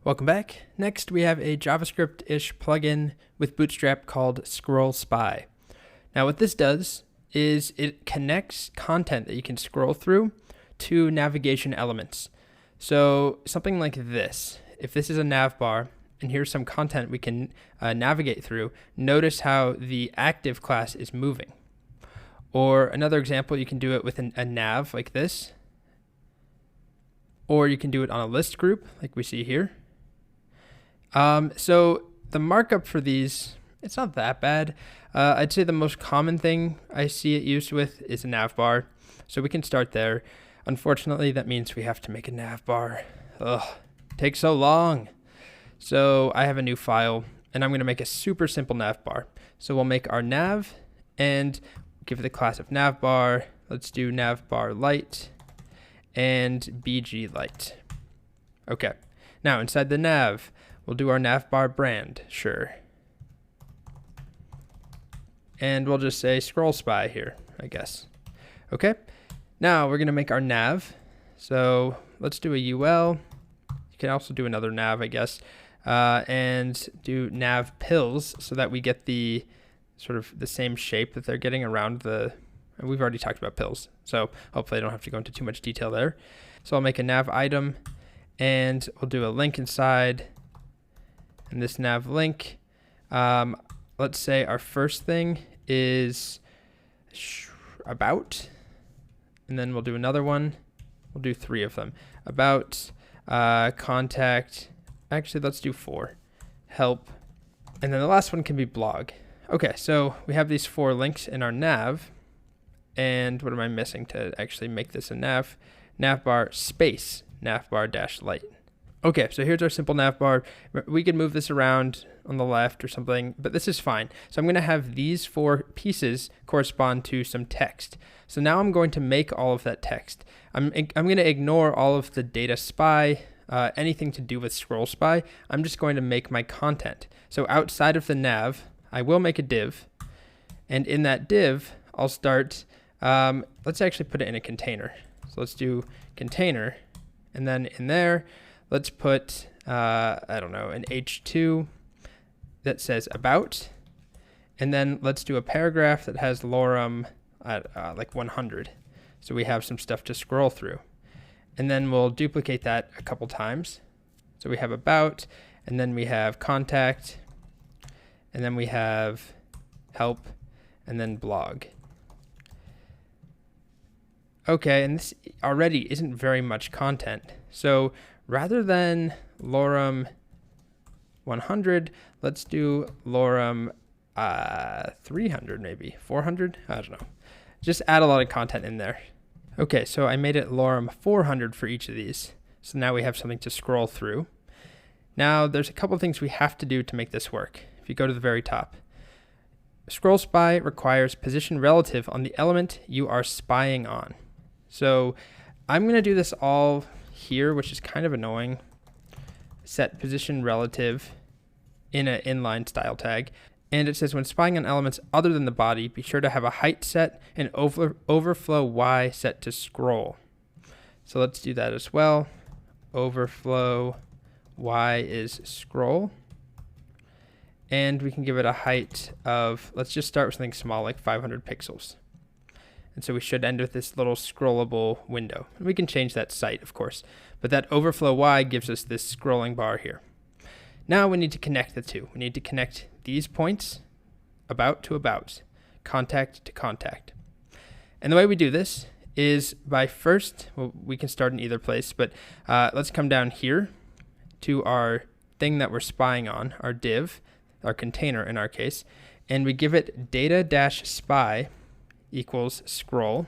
Welcome back. Next, we have a JavaScript-ish plugin with Bootstrap called Scrollspy. Now, what this does is it connects content that you can scroll through to navigation elements. So something like this. If this is a nav bar, and here's some content we can navigate through, notice how the active class is moving. Or another example, you can do it with a nav like this. Or you can do it on a list group like we see here. So the markup for these, it's not that bad. I'd say the most common thing I see it used with is a nav bar. So we can start there. Unfortunately, that means we have to make a nav bar. Ugh, takes so long. So I have a new file and I'm going to make a super simple nav bar. So we'll make our nav and give it the class of nav bar. Let's do nav bar light and bg light. Okay. Now inside the nav, we'll do our navbar brand, sure. And we'll just say Scrollspy here, I guess. Okay, now we're gonna make our nav. So let's do a UL. You can also do another nav, I guess. And do nav pills so that we get the sort of the same shape that they're getting around the, and we've already talked about pills. So hopefully I don't have to go into too much detail there. So I'll make a nav item and we'll do a link inside. And this nav link, let's say our first thing is about, and then we'll do another one. We'll do 3 of them. About, contact, actually let's do 4. Help, and then the last one can be blog. Okay, so we have these 4 links in our nav, and what am I missing to actually make this a nav? Navbar space, navbar dash light. Okay, so here's our simple navbar. We can move this around on the left or something, but this is fine. So I'm going to have these 4 pieces correspond to some text. So now I'm going to make all of that text. I'm going to ignore all of the data spy, anything to do with Scrollspy. I'm just going to make my content. So outside of the nav, I will make a div, and in that div, I'll start. Let's actually put it in a container. So let's do container, and then in there, let's put, I don't know, an H2 that says about, and then let's do a paragraph that has lorem at like 100. So we have some stuff to scroll through. And then we'll duplicate that a couple times. So we have about, and then we have contact, and then we have help, and then blog. Okay, and this already isn't very much content. So rather than lorem 100, let's do lorem 300 maybe, 400, I don't know. Just add a lot of content in there. Okay, so I made it lorem 400 for each of these. So now we have something to scroll through. Now there's a couple things we have to do to make this work. If you go to the very top, Scrollspy requires position relative on the element you are spying on. So I'm going to do this all here, which is kind of annoying. Set position relative in an inline style tag. And it says when spying on elements other than the body, be sure to have a height set and overflow Y set to scroll. So let's do that as well. Overflow Y is scroll. And we can give it a height of, let's just start with something small like 500 pixels. And so we should end with this little scrollable window. And we can change that site, of course. But that overflow Y gives us this scrolling bar here. Now we need to connect the two. We need to connect these points, about to about, contact to contact. And the way we do this is by first, well, we can start in either place, but let's come down here to our thing that we're spying on, our div, our container in our case, and we give it data-spy equals scroll,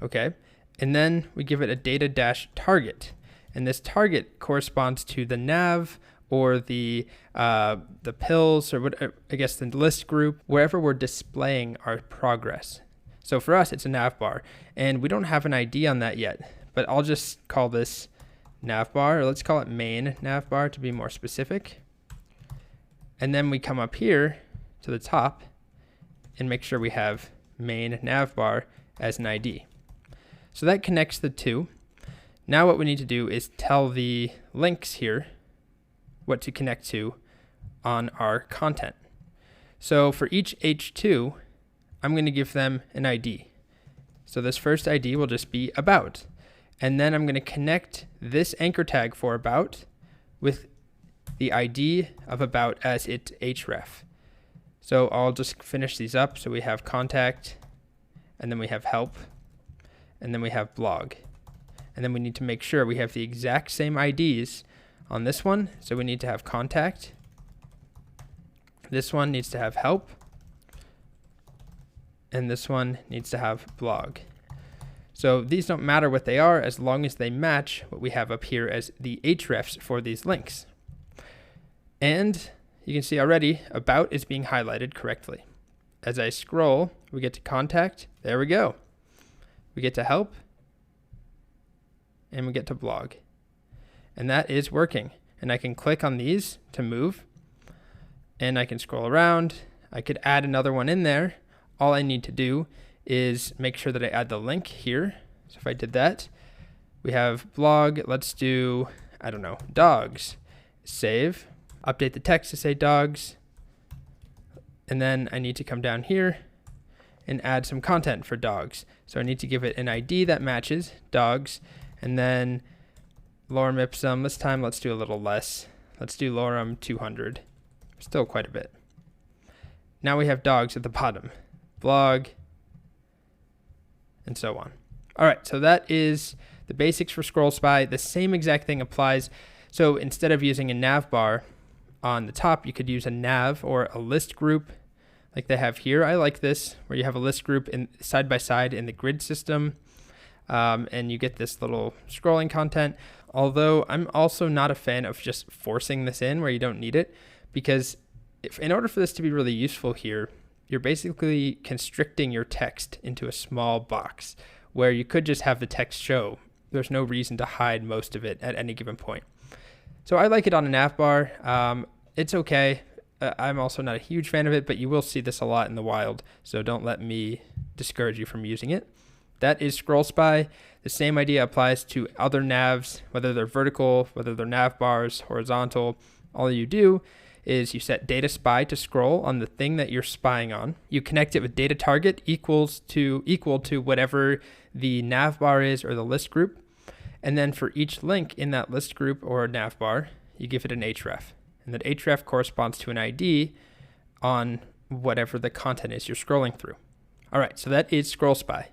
okay? And then we give it a data-target, and this target corresponds to the nav or the pills, or what, I guess the list group, wherever we're displaying our progress. So for us, it's a nav bar, and we don't have an ID on that yet, but I'll just call this nav bar, or let's call it main nav bar to be more specific. And then we come up here to the top and make sure we have main navbar as an ID. So that connects the two. Now what we need to do is tell the links here what to connect to on our content. So for each H2, I'm going to give them an ID. So this first ID will just be about. And then I'm going to connect this anchor tag for about with the ID of about as its href. So I'll just finish these up. So we have contact, and then we have help, and then we have blog. And then we need to make sure we have the exact same IDs on this one. So we need to have contact. This one needs to have help. And this one needs to have blog. So these don't matter what they are as long as they match what we have up here as the hrefs for these links. And you can see already about is being highlighted correctly. As I scroll, we get to contact. There we go. We get to help. And we get to blog. And that is working. And I can click on these to move. And I can scroll around. I could add another one in there. All I need to do is make sure that I add the link here. So if I did that, we have blog. Let's do, I don't know, dogs. Save. Update the text to say dogs. And then I need to come down here and add some content for dogs. So I need to give it an ID that matches dogs. And then lorem ipsum. This time let's do a little less. Let's do lorem 200. Still quite a bit. Now we have dogs at the bottom. Blog, and so on. All right, so that is the basics for Scrollspy. The same exact thing applies. So instead of using a nav bar on the top, you could use a nav or a list group like they have here. I like this, where you have a list group in side by side in the grid system, and you get this little scrolling content. Although I'm also not a fan of just forcing this in where you don't need it, because in order for this to be really useful here, you're basically constricting your text into a small box where you could just have the text show. There's no reason to hide most of it at any given point. So I like it on a nav bar. It's okay. I'm also not a huge fan of it, but you will see this a lot in the wild. So don't let me discourage you from using it. That is Scrollspy. The same idea applies to other navs, whether they're vertical, whether they're nav bars, horizontal. All you do is you set data spy to scroll on the thing that you're spying on. You connect it with data target equal to whatever the nav bar is or the list group. And then for each link in that list group or nav bar, you give it an href. And that href corresponds to an ID on whatever the content is you're scrolling through. All right, so that is Scrollspy.